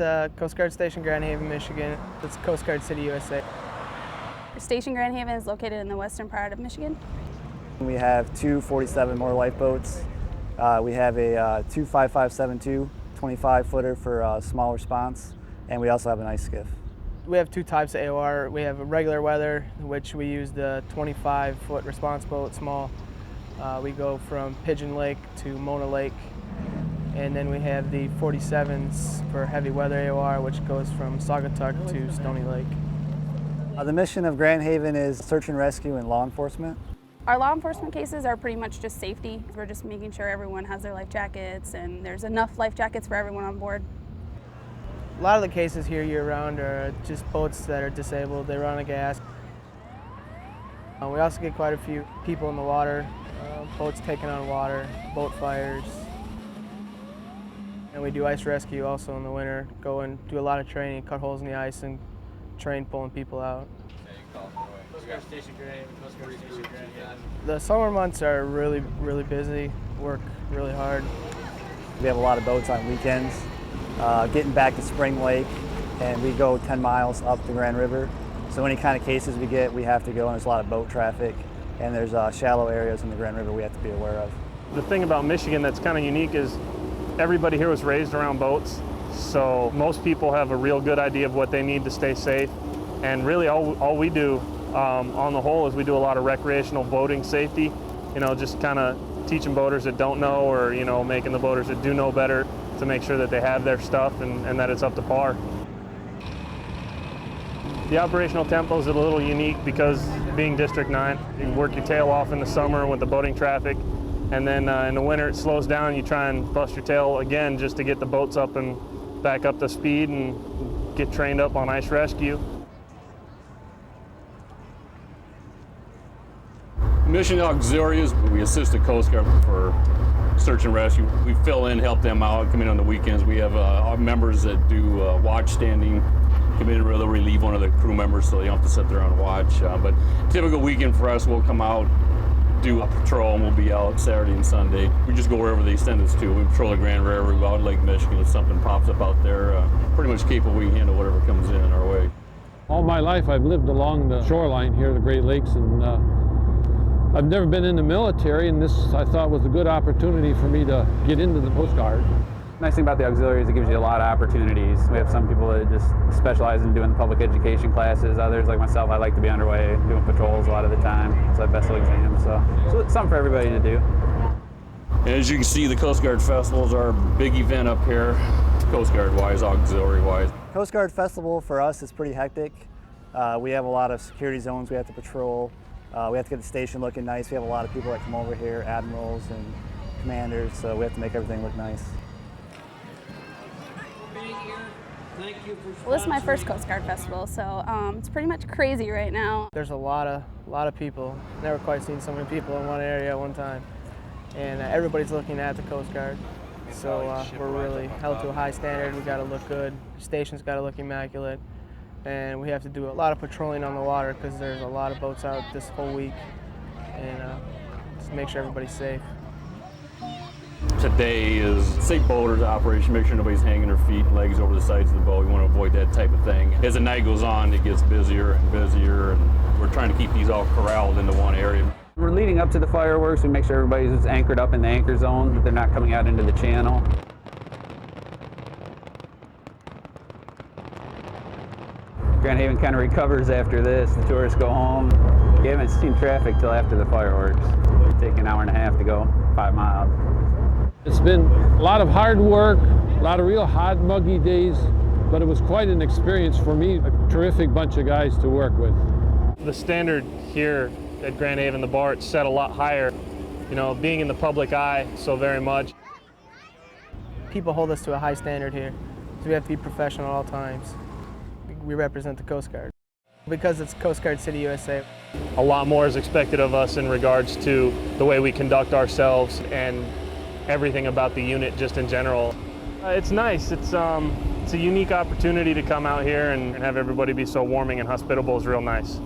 at Coast Guard Station Grand Haven, Michigan. It's Coast Guard City, USA. Station Grand Haven is located in the western part of Michigan. We have two 47 more lifeboats. We have a 25572 25-footer for small response, and we also have an ice skiff. We have two types of AOR. We have a regular weather, which we use the 25-foot response boat, small. We go from Pigeon Lake to Mona Lake. And then we have the 47s for heavy weather AOR, which goes from Saugatuck to Stony Lake. The mission of Grand Haven is search and rescue and law enforcement. Our law enforcement cases are pretty much just safety. We're just making sure everyone has their life jackets and there's enough life jackets for everyone on board. A lot of the cases here year-round are just boats that are disabled. They run out of gas. We also get quite a few people in the water, boats taken on water, boat fires. And we do ice rescue also in the winter, go and do a lot of training, cut holes in the ice and train pulling people out. The summer months are really busy, work really hard. We have a lot of boats on weekends. Getting back to Spring Lake, and we go 10 miles up the Grand River. So any kind of cases we get, we have to go, and there's a lot of boat traffic, and there's shallow areas in the Grand River we have to be aware of. The thing about Michigan that's kind of unique is everybody here was raised around boats, so most people have a real good idea of what they need to stay safe. And really all we do on the whole is we do a lot of recreational boating safety, just kind of teaching boaters that don't know, or making the boaters that do know better to make sure that they have their stuff and that it's up to par. The operational tempo is a little unique because being District 9, you work your tail off in the summer with the boating traffic, and then in the winter it slows down. You try and bust your tail again just to get the boats up and back up to speed and get trained up on ice rescue. Mission Auxiliaries, we assist the Coast Guard for search and rescue. We fill in, help them out, come in on the weekends. We have our members that do watch standing, come in, they'll relieve one of the crew members so they don't have to sit there on watch. But typical weekend for us, we'll come out, do a patrol, and we'll be out Saturday and Sunday. We just go wherever they send us to. We patrol the Grand River, we go out in Lake Michigan. If something pops up out there, pretty much capable, we can handle whatever comes in our way. All my life I've lived along the shoreline here, the Great Lakes, and I've never been in the military, and this I thought was a good opportunity for me to get into the Coast Guard. Nice thing about the auxiliaries, it gives you a lot of opportunities. We have some people that just specialize in doing the public education classes. Others, like myself, I like to be underway doing patrols a lot of the time, so I have vessel exams. So it's something for everybody to do. As you can see, the Coast Guard Festival is our big event up here, Coast Guard-wise, auxiliary-wise. Coast Guard Festival for us is pretty hectic. We have a lot of security zones we have to patrol. We have to get the station looking nice. We have a lot of people that come over here, admirals and commanders, so we have to make everything look nice. Well, this is my first Coast Guard Festival, so it's pretty much crazy right now. There's a lot of people. Never quite seen so many people in one area at one time. And everybody's looking at the Coast Guard. So we're really held to a high standard. We got to look good. The station's got to look immaculate. And we have to do a lot of patrolling on the water because there's a lot of boats out this whole week, and just make sure everybody's safe. Today is safe boaters operation, make sure nobody's hanging their feet and legs over the sides of the boat. We want to avoid that type of thing. As the night goes on, it gets busier and busier, and we're trying to keep these all corralled into one area. We're leading up to the fireworks. We make sure everybody's anchored up in the anchor zone, that they're not coming out into the channel. Grand Haven kind of recovers after this. The tourists go home. We haven't seen traffic till after the fireworks. It'll take an hour and a half to go 5 miles. It's been a lot of hard work, a lot of real hot, muggy days, but it was quite an experience for me. A terrific bunch of guys to work with. The standard here at Grand Haven, the bar, it's set a lot higher. Being in the public eye so very much. People hold us to a high standard here, so we have to be professional at all times. We represent the Coast Guard. Because it's Coast Guard City, USA. A lot more is expected of us in regards to the way we conduct ourselves and everything about the unit just in general. It's nice. It's a unique opportunity to come out here and have everybody be so warming and hospitable is real nice.